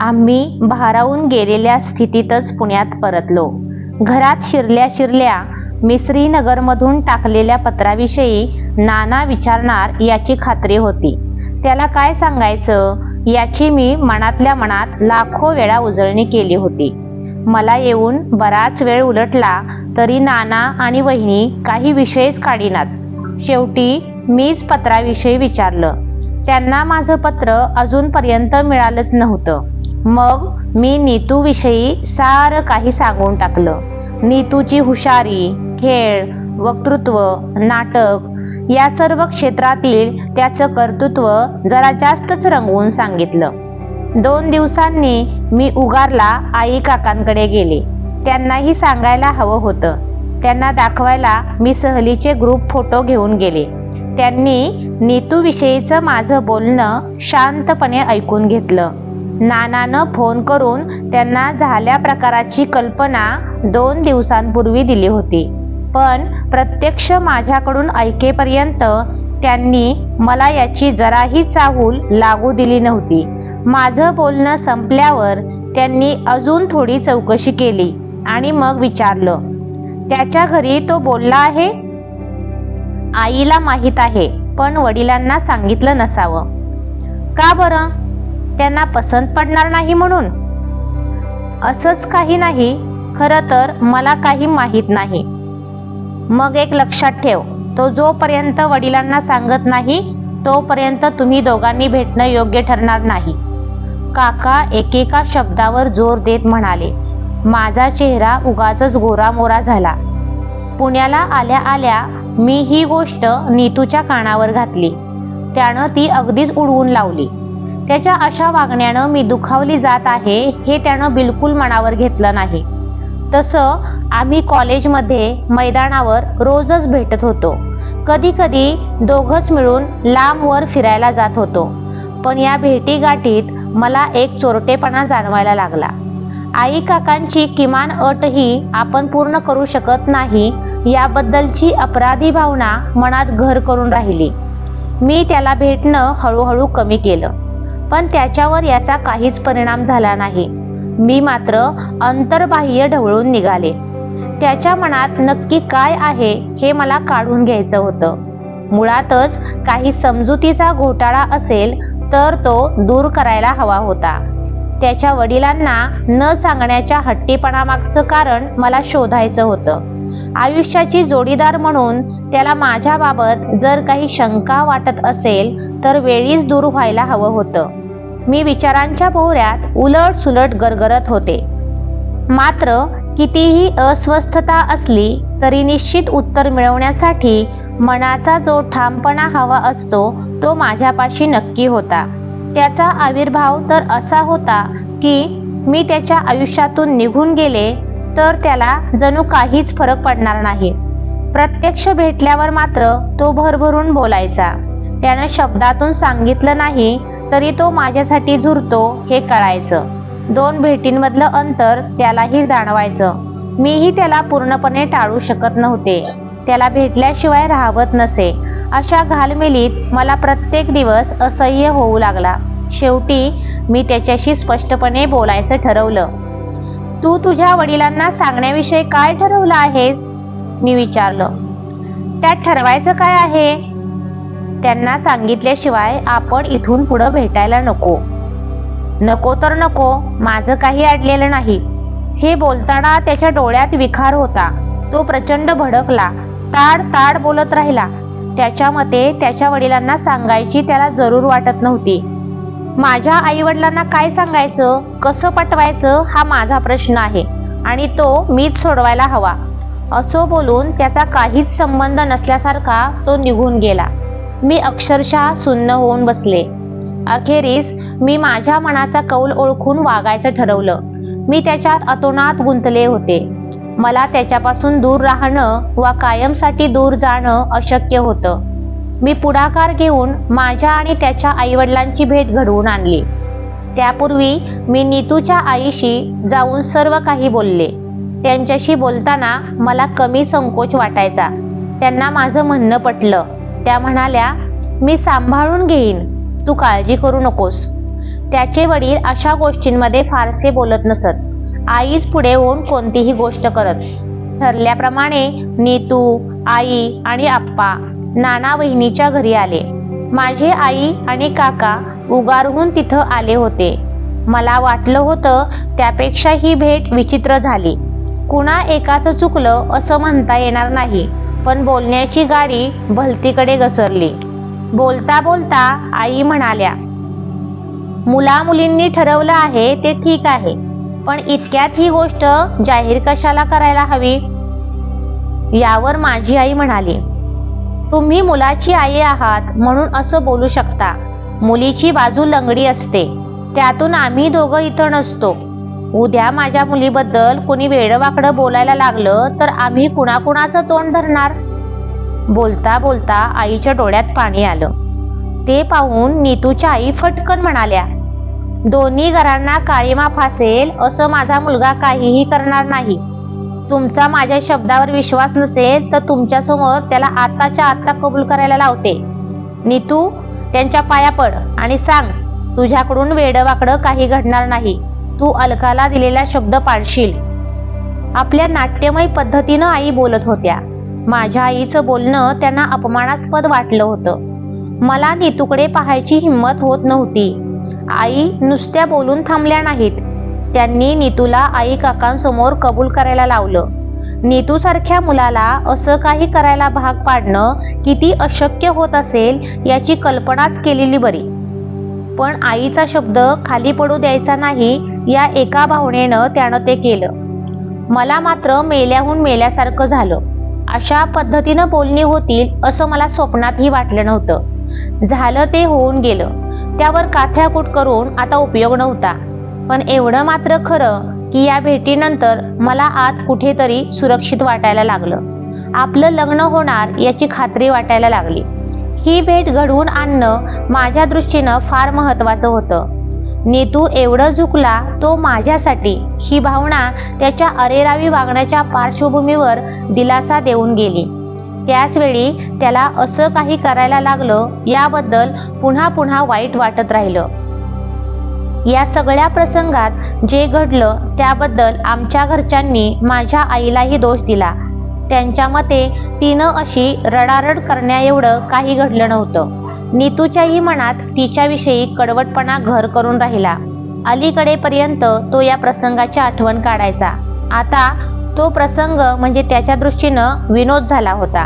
आम्ही भारावून गेलेल्या स्थितीतच पुण्यात परतलो. घरात शिरल्या शिरल्या मी श्रीनगरमधून टाकलेल्या पत्राविषयी नाना विचारणार याची खात्री होती. त्याला काय सांगायचं याची मी मनातल्या मनात लाखो वेळा उजळणी केली होती. मला येऊन बराच वेळ उलटला तरी नाना आणि वहिनी काही विषयच काढीनात. शेवटी मीच पत्राविषयी विचारलं. त्यांना माझं पत्र अजूनपर्यंत मिळालंच नव्हतं. मग मी नीतूविषयी सारं काही सांगून टाकलं. नीतूची हुशारी, खेळ, वक्तृत्व, नाटक या सर्व क्षेत्रातील त्याचं कर्तृत्व जरा जास्तच रंगवून सांगितलं. 2 दिवसांनी मी उगारला आई काकांकडे गेले. त्यांनाही सांगायला हवं होतं. त्यांना दाखवायला मी सहलीचे ग्रुप फोटो घेऊन गेले. त्यांनी नीतूविषयीचं माझं बोलणं शांतपणे ऐकून घेतलं. नानानं फोन करून त्यांना झाल्या प्रकाराची कल्पना 2 दिवसांपूर्वी दिली होती. पण प्रत्यक्ष माझ्याकडून ऐकेपर्यंत त्यांनी मला याची जराही चाहूल लागू दिली नव्हती. माझं बोलणं संपल्यावर त्यांनी अजून थोडी चौकशी केली आणि मग विचारलं, त्याच्या घरी तो बोलला आहे? आईला माहीत आहे, पण वडिलांना सांगितलं नसावं. का बरं? त्यांना पसंत पडणार नाही म्हणून? असंच काही नाही. खरं तर मला काही माहीत नाही. मग एक लक्षात ठेव, तो जोपर्यंत वडिलांना सांगत नाही तोपर्यंत तुम्ही दोघांनी भेटणं योग्य ठरणार नाही. काका एकेका शब्दावर जोर देत म्हणाले. माझा चेहरा उगाचच गोरामोरा झाला. पुण्याला आल्या आल्या मी ही गोष्ट नीतूच्या कानावर घातली. त्यानं ती अगदीच उडवून लावली. त्याच्या अशा वागण्यानं मी दुखावली जात आहे हे त्यानं बिलकुल मनावर घेतलं नाही. तसं आम्ही कॉलेजमध्ये मैदानावर रोजच भेटत होतो. कधी कधी दोघंच मिळून लांबवर फिरायला जात होतो. पण या भेटीगाठीत मला एक चोरटेपणा जाणवायला लागला. आई काकांची किमान अटही आपण पूर्ण करू शकत नाही याबद्दलची अपराधी भावना मनात घर करून राहिली. मी त्याला भेटणं हळूहळू कमी केलं, पण त्याच्यावर याचा काहीच परिणाम झाला नाही. मी मात्र अंतर्बाह्य ढवळून निघाले. त्याच्या मनात नक्की काय आहे हे मला काढून घ्यायचं होतं. मुळातच काही समजुतीचा घोटाळा असेल तर तो दूर करायला हवा होता. त्याच्या वडिलांना न सांगण्याच्या हट्टीपणामागचं कारण मला शोधायचं होतं. आयुष्याची जोडीदार म्हणून त्याला माझ्याबाबत जर काही शंका वाटत असेल तर वेळीच दूर व्हायला हवं होतं. मी विचारांच्या भोवऱ्यात उलट सुलट गरगरत होते. मात्र कितीही अस्वस्थता असली तरी निश्चित उत्तर मिळवण्यासाठी मनाचा जो ठामपणा हवा असतो तो माझ्यापाशी नक्की होता. त्याचा आविर्भाव तर असा होता की मी त्याच्या आयुष्यातून निघून गेले तर त्याला जणू काहीच फरक पडणार नाही. प्रत्यक्ष भेटल्यावर मात्र तो भरभरून बोलायचा. त्यानं शब्दातून सांगितलं नाही तरी तो माझ्यासाठी झुरतो हे कळायचं. 2 भेटींमधलं अंतर त्यालाही जाणवायचं. मीही त्याला पूर्णपणे टाळू शकत नव्हते. त्याला भेटल्याशिवाय राहवत नसे. अशा घालमेलीत मला प्रत्येक दिवस असह्य होऊ लागला. शेवटी मी त्याच्याशी स्पष्टपणे बोलायचं ठरवलं. तू तुझ्या वडिलांना सांगण्याविषयी काय ठरवलं आहेस? मी विचारलं. त्यात ठरवायचं काय आहे? त्यांना सांगितल्याशिवाय आपण इथून पुढं भेटायला नको. नको तर नको, माझं काही अडलेलं नाही. हे बोलताना त्याच्या डोळ्यात विखार होता. तो प्रचंड भडकला. ताड ताड बोलत राहिला. त्याच्या मते त्याच्या वडिलांना सांगायची त्याला जरूर वाटत नव्हती. माझ्या आईवडिलांना काय सांगायचं, कसं पटवायचं हा माझा प्रश्न आहे आणि तो मीच सोडवायला हवा. असं बोलून त्याचा काहीच संबंध नसल्यासारखा तो निघून गेला. मी अक्षरशः सुन्न होऊन बसले. अखेरीस मी माझ्या मनाचा कौल ओळखून वागायचं ठरवलं. मी त्याच्यात अतोनात गुंतले होते. मला त्याच्यापासून दूर राहणं वा कायमसाठी दूर जाणं अशक्य होतं. मी पुढाकार घेऊन माझ्या आणि त्याच्या आईवडिलांची भेट घडवून आणली. त्यापूर्वी मी नीतूच्या आईशी जाऊन सर्व काही बोलले. त्यांच्याशी बोलताना मला कमी संकोच वाटायचा. त्यांना माझं म्हणणं पटलं. त्या म्हणाल्या, मी सांभाळून घेईन, तू काळजी करू नकोस. त्याचे वडील अशा गोष्टींमध्ये फारसे बोलत नसत. आईच पुढे होऊन कोणतीही गोष्ट करत. ठरल्याप्रमाणे नीतू, आई आणि आप्पा नाना वहिनीच्या घरी आले. माझे आई आणि काका उगारहून तिथं आले होते. मला वाटलं होतं त्यापेक्षा ही भेट विचित्र झाली. कुणा एकाचं चुकलं असं म्हणता येणार नाही, पण बोलण्याची गाडी भलतीकडे घसरली. बोलता बोलता आई म्हणाल्या, मुला मुलींनी ठरवलं आहे ते ठीक आहे, पण इतक्यात ही गोष्ट जाहीर कशाला करायला हवी? यावर माझी आई म्हणाली, तुम्ही मुलाची आई आहात म्हणून असं बोलू शकता. मुलीची बाजू लंगडी असते, त्यातून आम्ही दोघं इथं नसतो. उद्या माझ्या मुलीबद्दल कोणी वेडवाकडं बोलायला लागलं तर आम्ही कुणाकुणाचं तोंड धरणार? बोलता बोलता आईच्या डोळ्यात पाणी आलं. ते पाहून नीतूच्या आई फटकन म्हणाल्या, दोन्ही घरांना काळीमा फासेल असं माझा मुलगा काहीही करणार नाही. तुमचा माझ्या शब्दावर विश्वास नसेल तर तुमच्यासमोर त्याला आत्ताच्या आत्ता कबूल करायला लावते. नीतू, त्यांच्या पाया पड आणि सांग, तुझ्याकडून वेडवाकडं काही घडणार नाही. तू अलकाला दिलेला शब्द पाळशील. आपल्या नाट्यमय पद्धतीनं आई बोलत होत्या. माझ्या आईचं बोलणं त्यांना अपमानास्पद वाटलं होतं. मला नीतूकडे पाहायची हिंमत होत नव्हती. आई नुसत्या बोलून थांबल्या नाहीत, त्यांनी नीतूला आई काकांसमोर कबूल करायला लावलं. नीतूसारख्या मुलाला असं काही करायला भाग पाडणं किती अशक्य होत असेल याची कल्पनाच केलेली बरी. पण आईचा शब्द खाली पडू द्यायचा नाही या एका भावनेनं त्यानं ते केलं. मला मात्र मेल्याहून मेल्यासारखं झालं. अशा पद्धतीनं बोलणी होतील असं मला स्वप्नातही वाटलं नव्हतं. झालं ते होऊन गेलं. त्यावर काथ्याकूट करून आता उपयोग नव्हता. पण एवढं मात्र खरं की या भेटीनंतर मला आत कुठेतरी सुरक्षित वाटायला लागलं. आपलं लग्न होणार याची खात्री वाटायला लागली. ही भेट घडवून आणणं माझ्या दृष्टीनं फार महत्त्वाचं होतं. नीतू एवढं झुकला तो माझ्यासाठी, ही भावना त्याच्या अरेरावी वागण्याच्या पार्श्वभूमीवर दिलासा देऊन गेली. त्याचवेळी त्याला असं काही करायला लागलं याबद्दल पुन्हा पुन्हा वाईट वाटत राहिलं. या सगळ्या प्रसंगात जे घडलं त्याबद्दल आमच्या घरच्यांनी माझ्या आईलाही दोष दिला. त्यांच्या मते तिनं अशी रडारड करण्याएवढं काही घडलं नव्हतं. नीतूच्याही मनात तिच्याविषयी कडवटपणा घर करून राहिला. अलीकडेपर्यंत तो या प्रसंगाची आठवण काढायचा. आता तो प्रसंग म्हणजे त्याच्या दृष्टीनं विनोद झाला होता.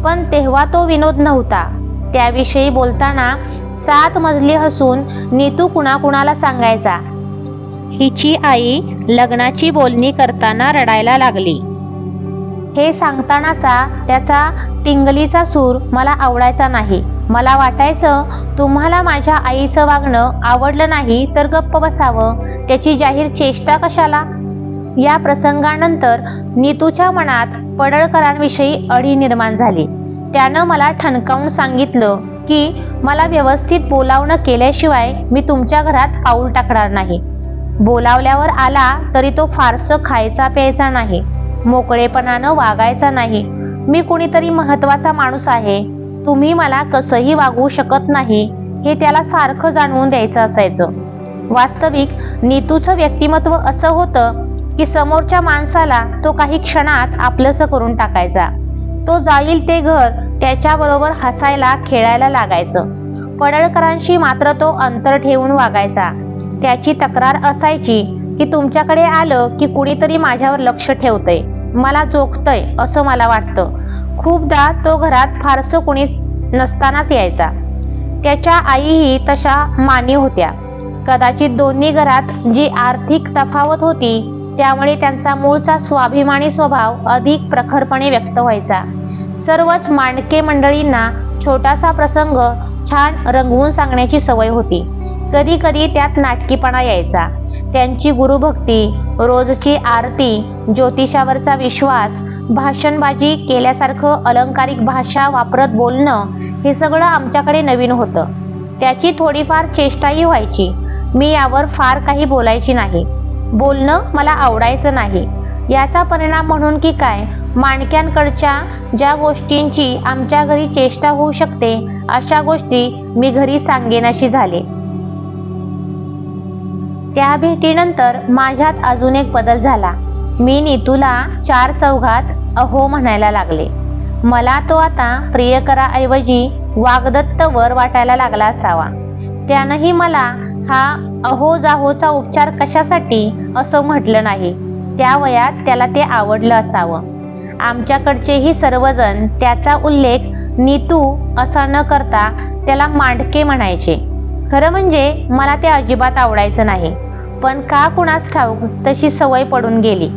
पण तेव्हा तो विनोद नव्हता. त्याविषयी बोलताना 7 मजली हसून नीतू कुणाकुणाला सांगायचा, हिची आई लग्नाची बोलणी करताना रडायला लागली. हे सांगतानाचा त्याचा टिंगलीचा सूर मला आवडायचा नाही. मला वाटायचं तुम्हाला माझ्या आईचं वागणं आवडलं नाही तर गप्प बसावं, त्याची जाहीर चेष्टा कशाला? या प्रसंगानंतर नीतूच्या मनात पडळकरांविषयी अढी निर्माण झाली. त्यानं मला ठणकावून सांगितलं की मला व्यवस्थित बोलावणं केल्याशिवाय मी तुमच्या घरात पाऊल टाकणार नाही. बोलावल्यावर आला तरी तो फारसं खायचा प्यायचा नाही, मोकळेपणानं वागायचा नाही. मी कुणीतरी महत्वाचा माणूस आहे, तुम्ही मला कसंही वागवू शकत नाही, हे त्याला सारखं जाणवून द्यायचं असायचं. वास्तविक नीतूचं व्यक्तिमत्व असं होतं की समोरच्या माणसाला तो काही क्षणात आपलंसं करून टाकायचा. तो जाईल ते घर त्याच्याबरोबर हसायला खेळायला लागायचं. पडळकरांशी मात्र तो अंतर ठेवून वागायचा. त्याची तक्रार असायची की तुमच्याकडे आलं की कुणीतरी माझ्यावर लक्ष ठेवतंय, मला जोखतंय असं मला वाटतं. खूपदा तो घरात फारसं कुणी नसतानाच यायचा. त्याच्या आईही तशा मानी होत्या. कदाचित दोन्ही घरात जी आर्थिक तफावत होती त्यामुळे त्यांचा मूळचा स्वाभिमानी स्वभाव अधिक प्रखरपणे व्यक्त व्हायचा. सर्वच मांडके मंडळींना छोटासा प्रसंग छान रंगवून सांगण्याची सवय होती. कधी कधी त्यात नाटकीपणा यायचा. त्यांची गुरुभक्ती, रोजची आरती, ज्योतिषावरचा विश्वास, भाषणबाजी केल्यासारखं अलंकारिक भाषा वापरत बोलणं, हे सगळं आमच्याकडे नवीन होतं. त्याची थोडीफार चेष्टाही व्हायची. मी यावर फार काही बोलायची नाही. बोलणं मला आवडायचं नाही. याचा परिणाम म्हणून की काय, माणक्यांकडच्या ज्या गोष्टींची आमच्या घरी चेष्टा होऊ शकते अशा गोष्टी मी घरी सांगेनाशी झाले. त्या भेटीनंतर माझ्यात अजून एक बदल झाला. मी नीतूला चार चौघात अहो म्हणायला लागले. मला तो आता प्रियकराऐवजी वाग्दत्त वर वाटायला लागला असावा. त्यानंही मला हा अहो जाहोचा उपचार कशासाठी असं म्हटलं नाही. त्या वयात त्याला ते आवडलं असावं. आमच्याकडचेही सर्वजण त्याचा उल्लेख नीतू असा न करता त्याला मांडके म्हणायचे. खरं म्हणजे मला ते अजिबात आवडायचं नाही, पण का कुणास ठाऊक तशी सवय पडून गेली.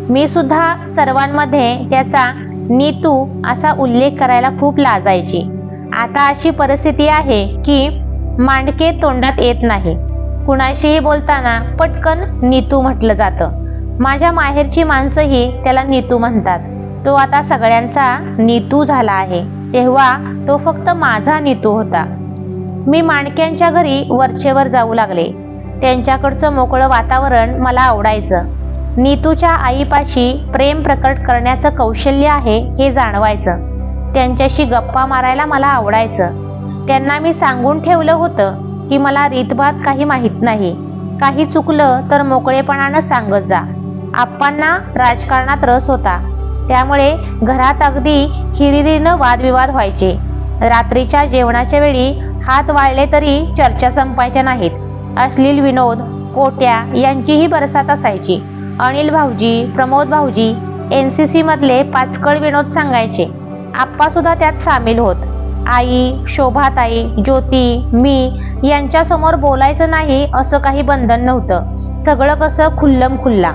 मी सुद्धा सर्वांमध्ये त्याचा नीतू असा उल्लेख करायला खूप लाजायची. आता अशी परिस्थिती आहे की मांडके तोंडात येत नाही. कुणाशीही बोलताना पटकन नीतू म्हटलं जातं. माझ्या माहेरची माणसंही त्याला नीतू म्हणतात. तो आता सगळ्यांचा नीतू झाला आहे. तेव्हा तो फक्त माझा नीतू होता. मी मांडक्यांच्या घरी वरचेवर जाऊ लागले. त्यांच्याकडचं मोकळं वातावरण मला आवडायचं. नीतूच्या आईपाशी प्रेम प्रकट करण्याचं कौशल्य आहे हे जाणवायचं. त्यांच्याशी गप्पा मारायला मला आवडायचं. त्यांना मी सांगून ठेवलं होतं की मला रीतभात काही माहीत नाही. काही चुकलं तर मोकळेपणानं सांगत जा. आप्पांना राजकारणात रस होता, त्यामुळे घरात अगदी हिरिरीनं वादविवाद व्हायचे. रात्रीच्या जेवणाच्या वेळी हात वाळले तरी चर्चा संपायच्या नाहीत. अश्लील विनोद, कोट्या यांचीही बरसात असायची. अनिल भाऊजी, प्रमोद भाऊजी NCC मधले पाचकळ विनोद सांगायचे. आप्पा सुद्धा त्यात सामील होत. आई, शोभाताई, ज्योती, मी यांच्यासमोर बोलायचं नाही असं काही बंधन नव्हतं. सगळं कसं खुल्लम खुल्ला.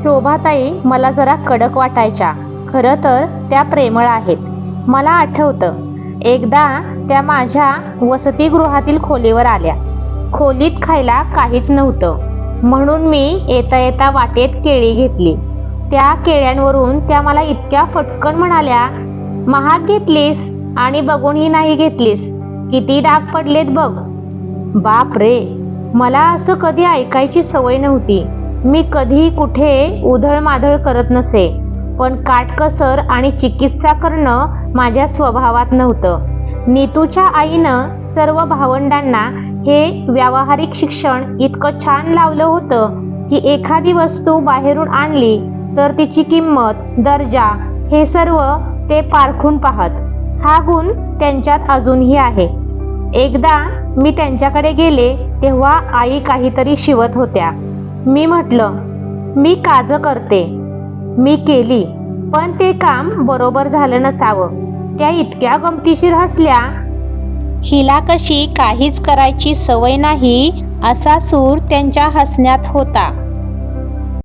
शोभाताई मला जरा कडक वाटायच्या. खरं तर त्या प्रेमळ आहेत. मला आठवतं एकदा त्या माझ्या वसतिगृहातील खोलीवर आल्या. खोलीत खायला काहीच नव्हतं, म्हणून मी येता येता वाटेत केळी घेतली. त्या केळ्यांवरून त्या मला इतक्या फटकन म्हणाल्या, महाग घेतलीस आणि बघूनही नाही घेतलीस. किती डाग पडलेत बघ. बाप रे, मला असं कधी ऐकायची सवय नव्हती. मी कधी कुठे उधळमाधळ करत नसे, पण काटकसर आणि चिकित्सा करणं माझ्या स्वभावात नव्हतं. नीतूच्या आईनं सर्व भावंडांना हे व्यावहारिक शिक्षण इतकं छान लावलं होतं की एखादी वस्तू बाहेरून आणली तर तिची किंमत, दर्जा हे सर्व ते पारखून पाहत. हा गुण त्यांच्यात अजूनही आहे. एकदा मी त्यांच्याकडे गेले तेव्हा आई काहीतरी शिवत होत्या. मी म्हटलं, मी काजं करते. मी केली, पण ते काम बरोबर झालं नसावं. त्या इतक्या गमतीशीर हसल्या. हिला कशी काहीच करायची सवय नाही असा सूर त्यांच्या हसण्यात होता.